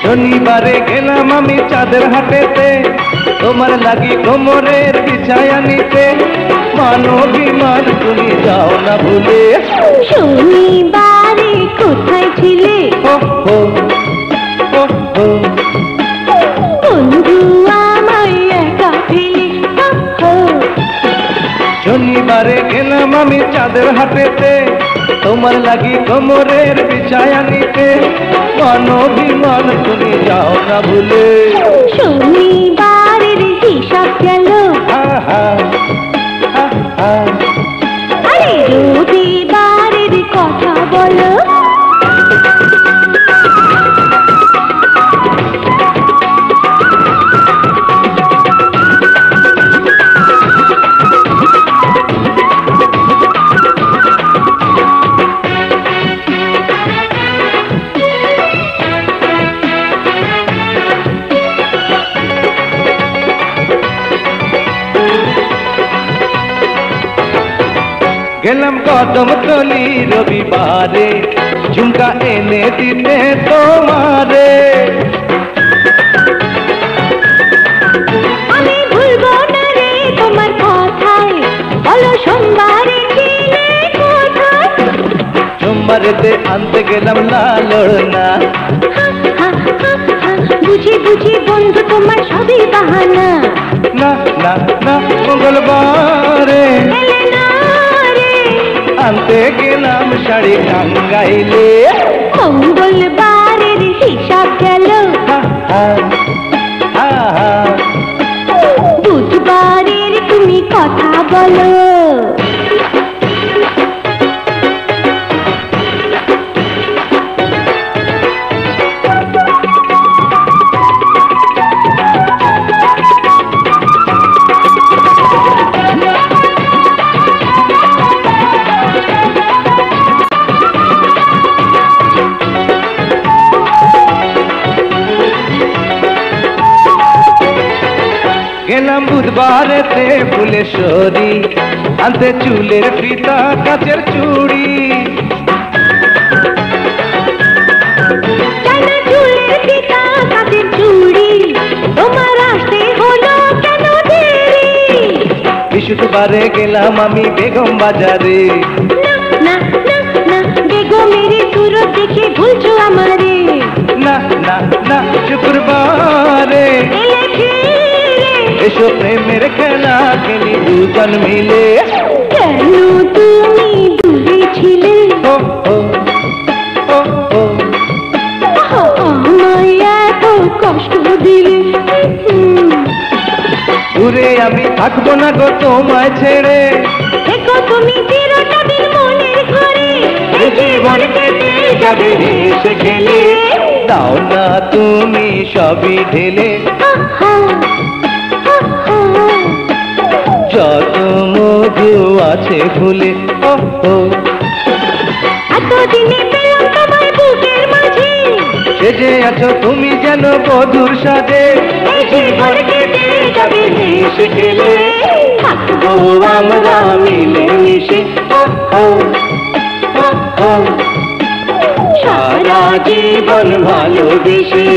শনিবারে গেলাম আমি চাঁদের হাটেতে, তোমার লাগি কোমরের বিছায়া নিতে, মানবিমান তুমি যাও না ভুলে। শনিবারে কোথায় ছিলে? ও হো ও হো, বন্ধু আমায় একা ফেলে। শনিবারে গেলাম আমি চাঁদের হাটেতে, তোমার লাগি কোমরের বিছায়া নিতে, মানবিমান তুমি যাও না ভুলে। শনিবারের হিসাব গেল, আহা আহা, আরে রবিবারের কথা বলো। গেলাম কদমতলি রবিবারে, ঝুমকা এনে দিতে তোমারে। আমি ভুলবো না রে তোমার কথায়, বলো সোমবারে ছিলে কোথায়? সোমবারেতে আনতে গেলাম লালনা, বুঝি বুঝি বন্ধু তোমার সবই বাহানা। না না না, মঙ্গলবারে এলে না রে, আনতে গেলাম শাড়ি টাঙ্গাইলে। মঙ্গলবারের হিসাব গেল, বুধবারের তুমি কথা বলো। গেলাম বুধবারেতে ফুলেশ্বরী, আনতে চুলের ফিতা কাচের চুড়ি। জানা চুলের ফিতা কাচের চুড়ি, তোমার আসতে হলো কেন দেরি? বৃহস্পতিবারে গেলাম আমি বেগম বাজারে, না না না, বেগমের সুরত দেখে ভুলছো আমারে। না না না, শুক্রবারে এলে ফিরে, এসো প্রেমের খেলা খেলি দুজন মিলে। কেন তুমি দূরে ছিলে? ও ও ও ও, আমায় এত কষ্ট দিলে। দূরে আমি থাকবো না গো তোমায় ছেড়ে, দেখো তুমি চিরটা দিন মনের ঘরে, এই জীবন কেটে যাবে হেসে খেলে। দাও না তুমি সবই ঢেলে, যত মধু আছে ফুলে। ও ও, এতদিনে পেলাম তোমায় বুকের মাঝে, সেজে আছো তুমি যেন বধুর সাজে। এই জীবন কেটে যাবে হেসে খেলে, থাকবো আমরা মিলে মিশে। ও ও ও ও, সারা জীবন ভালোবেসে।